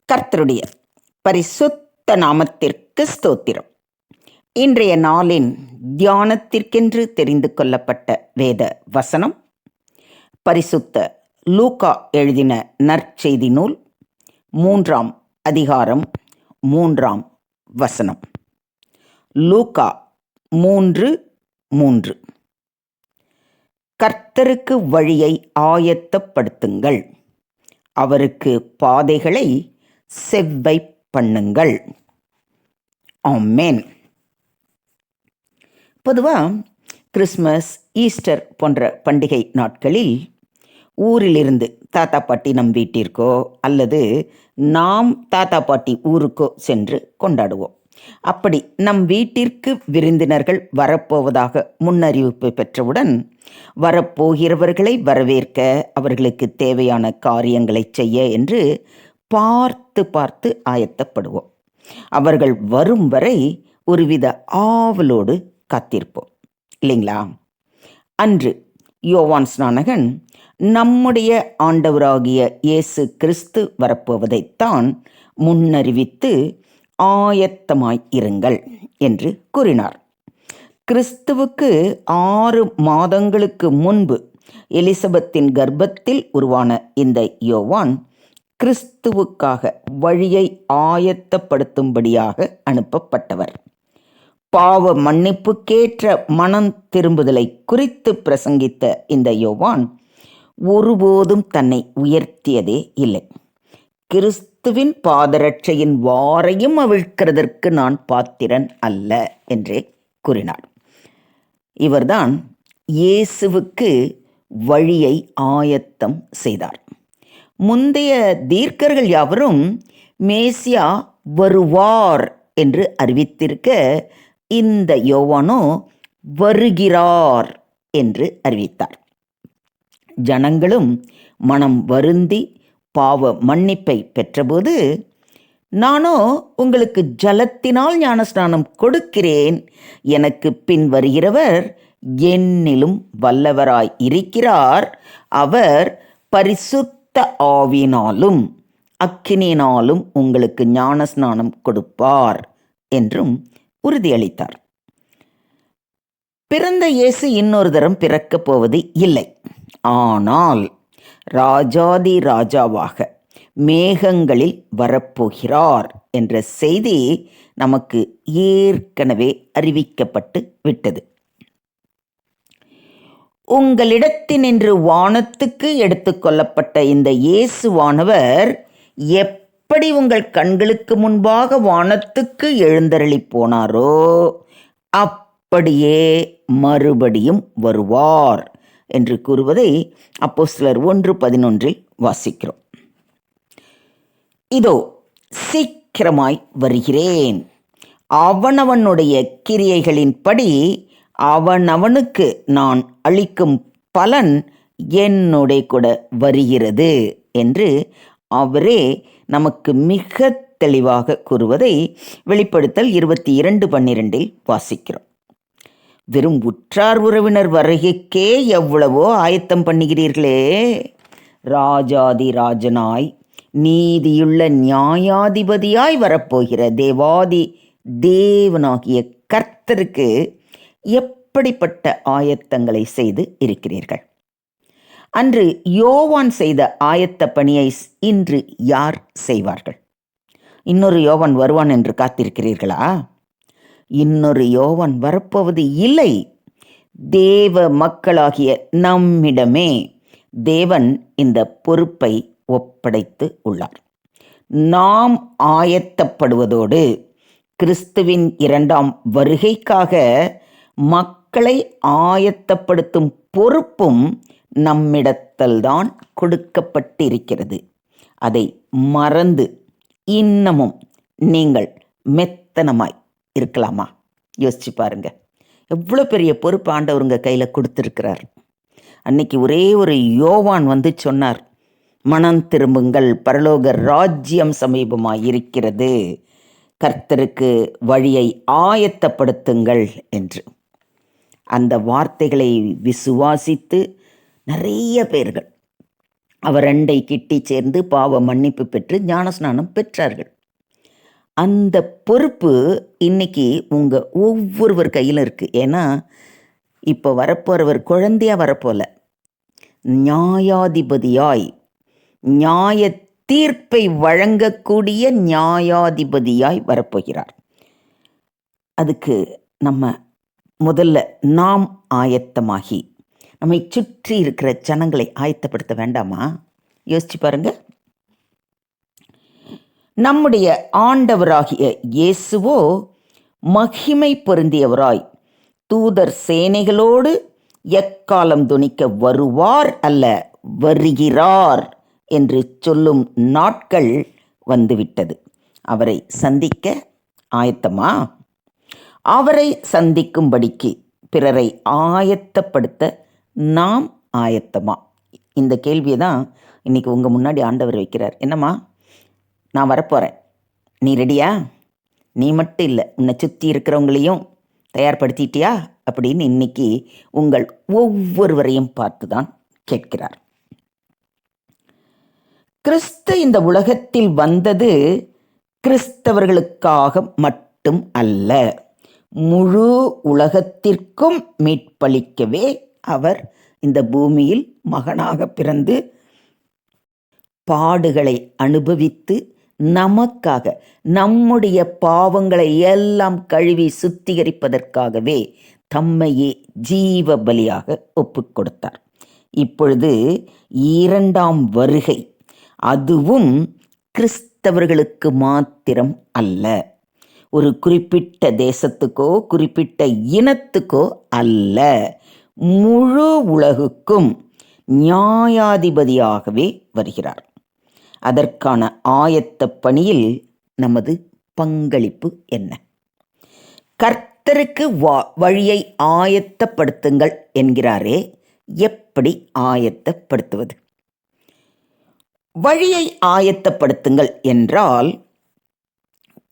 கர்த்தருடைய பரிசுத்த நாமத்திற்கு ஸ்தோத்திரம். இன்றைய நாளின் தியானத்திற்கென்று தெரிந்து கொள்ளப்பட்ட வேத வசனம் பரிசுத்த லூக்கா எழுதின நற்செய்தி நூல் 3ஆம் அதிகாரம் 3ஆம் வசனம். லூக்கா 3:3. கர்த்தருக்கு வழியை ஆயத்தப்படுத்துங்கள், அவருக்கு பாதைகளை செவ்வை பண்ணுங்கள். ஆமென். பொதுவாக கிறிஸ்மஸ், ஈஸ்டர் போன்ற பண்டிகை நாட்களில் ஊரிலிருந்து தாத்தா பாட்டி நம் வீட்டிற்கோ அல்லது நாம் தாத்தா பாட்டி ஊருக்கோ சென்று கொண்டாடுவோம். அப்படி நம் வீட்டிற்கு விருந்தினர்கள் வரப்போவதாக முன்னறிவிப்பு பெற்றவுடன் வரப்போகிறவர்களை வரவேற்க, அவர்களுக்கு தேவையான காரியங்களை செய்ய என்று பார்த்து பார்த்து ஆயத்தப்படுவோம். அவர்கள் வரும் வரை ஒருவித ஆவலோடு காத்திருப்போம், இல்லைங்களா? அன்று யோவான் ஸ்நானகன் நம்முடைய ஆண்டவராகிய இயேசு கிறிஸ்து வரப்போவதைத்தான் முன்னறிவித்து ஆயத்தமாய் இருங்கள் என்று கூறினார். கிறிஸ்துவுக்கு 6 மாதங்களுக்கு முன்பு எலிசபெத்தின் கர்ப்பத்தில் உருவான இந்த யோவான் கிறிஸ்துவுக்காக வழியை ஆயத்தப்படுத்தும்படியாக அனுப்பப்பட்டவர். பாவ மன்னிப்புக்கேற்ற மனம் திரும்புதலை குறித்து பிரசங்கித்த இந்த யோவான் ஒருபோதும் தன்னை உயர்த்தியதே இல்லை. கிறிஸ்துவின் பாதரட்சையின் வாரையும் அவிழ்க்கிறதற்கு நான் பாத்திரன் அல்ல என்றே கூறினார். இவர்தான் இயேசுவுக்கு வழியை ஆயத்தம் செய்தார். முந்தைய தீர்க்கர்கள் யாவரும் மேசியா வருவார் என்று அறிவித்திருக்க, இந்த யோவானோ வருகிறார் என்று அறிவித்தார். ஜனங்களும் மனம் வருந்தி பாவ மன்னிப்பை பெற்றபோது, நானோ உங்களுக்கு ஜலத்தினால் ஞானஸ்நானம் கொடுக்கிறேன், எனக்கு பின் வருகிறவர் என்னிலும் வல்லவராய் இருக்கிறார், அவர் பரிசுத்த ஆவியினாலும் அக்கினியினாலும் உங்களுக்கு ஞானஸ்நானம் கொடுப்பார் என்றும் உறுதியளித்தார். பிறந்த இயேசு இன்னொரு தரம் பிறக்கப் போவது இல்லை. ஆனால் ராஜாதி ராஜாவாக மேகங்களில் வரப்போகிறார் என்ற செய்தி நமக்கு ஏற்கனவே அறிவிக்கப்பட்டு விட்டது. உங்களிடத்தினின்று வானத்துக்கு எடுத்துக்கொள்ளப்பட்ட இந்த இயேசுவானவர் எப்படி உங்கள் கண்களுக்கு முன்பாக வானத்துக்கு எழுந்தருளி போனாரோ அப்படியே மறுபடியும் வருவார் என்று கூறுவதை அப்போஸ்தலர் 1:11 வாசிக்கிறோம். இதோ சீக்கிரமாய் வருகிறேன், அவனவனுடைய கிரியைகளின்படி அவனவனுக்கு நான் அளிக்கும் பலன் என்னுடைய கூட வருகிறது என்று அவரே நமக்கு மிக தெளிவாக கூறுவதை வெளிப்படுத்தல் 22:12 வாசிக்கிறோம். வெறும் உற்றார் உறவினர் வருகைக்கே எவ்வளவோ ஆயத்தம் பண்ணுகிறீர்களே, ராஜாதி ராஜனாய் நீதியுள்ள நியாயாதிபதியாய் வரப்போகிற தேவாதி தேவனாகிய கர்த்தருக்கு எப்படிப்பட்ட ஆயத்தங்களை செய்து இருக்கிறீர்கள்? அன்று யோவான் செய்த ஆயத்த பணியை இன்று யார் செய்வார்கள்? இன்னொரு யோவான் வருவான் என்று காத்திருக்கிறீர்களா? இன்னொரு யோவான் வரப்போவது இல்லை. தேவ மக்களாகிய நம்மிடமே தேவன் இந்த பொறுப்பை ஒப்படைத்து உள்ளார். நாம் ஆயத்தப்படுவதோடு கிறிஸ்துவின் 2ஆம் வருகைக்காக மக்களை ஆயத்தப்படுத்தும் பொறுப்பும் நம்மிடத்தில்தான் கொடுக்கப்பட்டிருக்கிறது. அதை மறந்து இன்னமும் நீங்கள் மெத்தனமாய் இருக்கலாமா? யோசிச்சு பாருங்க. எவ்வளோ பெரிய பொறுப்பு ஆண்டவருங்க கையில் கொடுத்துருக்கிறார். அன்னைக்கு ஒரே ஒரு யோவான் வந்து சொன்னார், மனம் திரும்புங்கள், பரலோக ராஜ்யம் சமீபமாய் இருக்கிறது, கர்த்தருக்கு வழியை ஆயத்தப்படுத்துங்கள் என்று. அந்த வார்த்தைகளை விசுவாசித்து நிறைய பேர்கள் அவர் அண்டை கிட்டி சேர்ந்து பாவ மன்னிப்பு பெற்று ஞானஸ்நானம் பெற்றார்கள். அந்த பொறுப்பு இன்னைக்கு உங்கள் ஒவ்வொருவர் கையில் இருக்குது. ஏன்னா இப்போ வரப்போகிறவர் குழந்தையாக வரப்போல, நியாயாதிபதியாய், நியாய தீர்ப்பை வழங்கக்கூடிய நியாயாதிபதியாய் வரப்போகிறார். அதுக்கு நம்ம முதல்ல நாம் ஆயத்தமாகி நம்மை சுற்றி இருக்கிற ஜனங்களை ஆயத்தப்படுத்த வேண்டாமா? யோசிச்சு பாருங்க. நம்முடைய ஆண்டவராகிய இயேசுவோ மகிமை பொருந்தியவராய் தூதர் சேனைகளோடு எக்காலம் துணிக்க வருவார் அல்ல, வருகிறார் என்று சொல்லும் நாட்கள் வந்துவிட்டது. அவரை சந்திக்க ஆயத்தமா? அவரை சந்திக்கும்படிக்கு பிறரை ஆயத்தப்படுத்த நாம் ஆயத்தமா? இந்த கேள்வியை தான் இன்னைக்கு உங்கள் முன்னாடி ஆண்டவர் வைக்கிறார். என்னம்மா, நான் வரப்போகிறேன், நீ ரெடியா? நீ மட்டும் இல்லை, உன்னை சுற்றி இருக்கிறவங்களையும் தயார்படுத்திட்டியா அப்படின்னு இன்னைக்கு உங்கள் ஒவ்வொருவரையும் பார்த்து தான் கேட்கிறார். கிறிஸ்து இந்த உலகத்தில் வந்தது கிறிஸ்தவர்களுக்காக மட்டும் அல்ல, முழு உலகத்திற்கும் மீட்பளிக்கவே அவர் இந்த பூமியில் மகனாக பிறந்து பாடுகளை அனுபவித்து நமக்காக நம்முடைய பாவங்களை எல்லாம் கழுவி சுத்திகரிப்பதற்காகவே தம்மையே ஜீவ பலியாக ஒப்பு கொடுத்தார். இப்பொழுது இரண்டாம் வருகை, அதுவும் கிறிஸ்தவர்களுக்கு மாத்திரம் அல்ல, ஒரு குறிப்பிட்ட தேசத்துக்கோ குறிப்பிட்ட இனத்துக்கோ அல்ல, முழு உலகுக்கும் நியாயாதிபதியாகவே வருகிறார். அதற்கான ஆயத்த பணியில் நமது பங்களிப்பு என்ன? கர்த்தருக்கு வழியை ஆயத்தப்படுத்துங்கள் என்கிறாரே, எப்படி ஆயத்தப்படுத்துவது? வழியை ஆயத்தப்படுத்துங்கள் என்றால்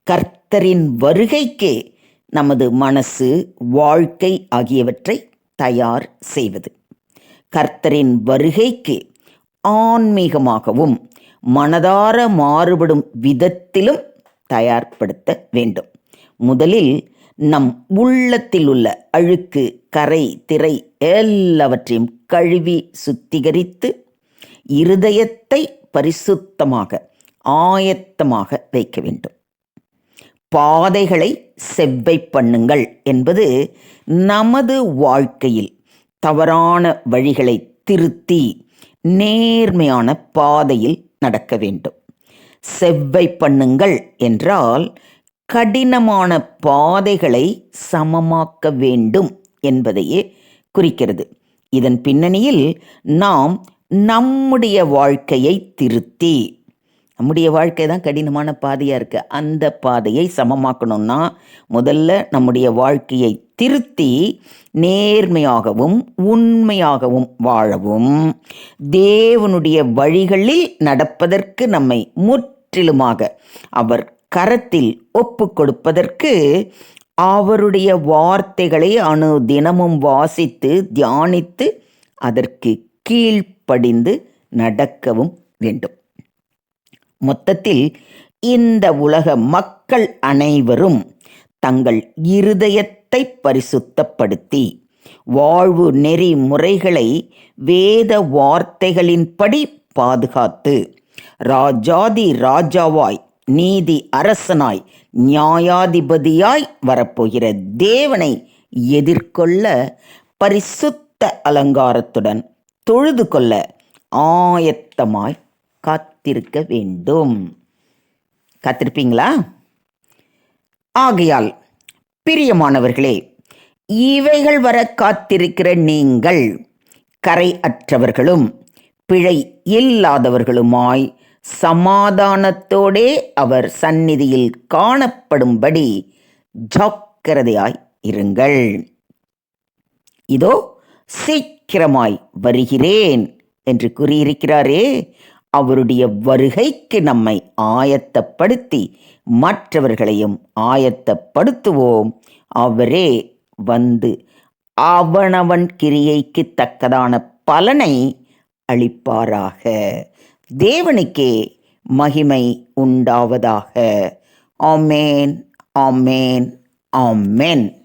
கர்த்தரின் வருகைக்கு நமது மனசு, வாழ்க்கை ஆகியவற்றை தயார் செய்வது. கர்த்தரின் வருகைக்கு ஆன்மீகமாகவும் மனதார மாறுபடும் விதத்திலும் தயார்படுத்த வேண்டும். முதலில் நம் உள்ளத்தில் உள்ள அழுக்கு, கரை, திரை எல்லாவற்றையும் கழுவி சுத்திகரித்து இருதயத்தை பரிசுத்தமாக ஆயத்தமாக வைக்க வேண்டும். பாதைகளை செவ்வை பண்ணுங்கள் என்பது நமது வாழ்க்கையில் தவறான வழிகளை திருத்தி நேர்மையான பாதையில் நடக்க வேண்டும். செவ்வை பண்ணுங்கள் என்றால் கடினமான பாதைகளை சமமாக்க வேண்டும் என்பதையே குறிக்கிறது. இதன் பின்னணியில் நாம் நம்முடைய வாழ்க்கையை திருத்தி, நம்முடைய வாழ்க்கை தான் கடினமான பாதையாக இருக்குது, அந்த பாதையை சமமாக்கணும்னா முதல்ல நம்முடைய வாழ்க்கையை திருத்தி நேர்மையாகவும் உண்மையாகவும் வாழவும், தேவனுடைய வழிகளில் நடப்பதற்கு நம்மை முற்றிலுமாக அவர் கரத்தில் ஒப்பு கொடுப்பதற்கு அவருடைய வார்த்தைகளை தினமும் வாசித்து தியானித்து அதற்கு கீழ்ப்படிந்து நடக்கவும் வேண்டும். மொத்தத்தில் இந்த உலக மக்கள் அனைவரும் தங்கள் இருதயத்தை பரிசுத்தப்படுத்தி வாழ்வு நெறிமுறைகளை வேத வார்த்தைகளின்படி பாதுகாத்து ராஜாதி ராஜாவாய், நீதி அரசனாய், நியாயாதிபதியாய் வரப்போகிற தேவனை எதிர்கொள்ள பரிசுத்த அலங்காரத்துடன் தொழுது கொள்ள ஆயத்தமாய் காத்திருக்க வேண்டும். காத்திருப்பீங்களா? ஆகையால் பிரியமானவர்களே, இவைகள் வர காத்திருக்கிற நீங்கள் கரை அற்றவர்களும் பிழை இல்லாதவர்களுமாய் சமாதானத்தோடே அவர் சந்நிதியில் காணப்படும்படி ஜாக்கிரதையாய் இருங்கள். இதோ சீக்கிரமாய் வருகிறேன் என்று கூறியிருக்கிறாரே, அவருடைய வருகைக்கு நம்மை ஆயத்தப்படுத்தி மற்றவர்களையும் ஆயத்தப்படுத்துவோம். அவரே வந்து அவனவன் கிரியைக்கு தக்கதான பலனை அளிப்பாராக. தேவனுக்கே மகிமை உண்டாவதாக. ஆமேன், ஆமேன், ஆமேன்.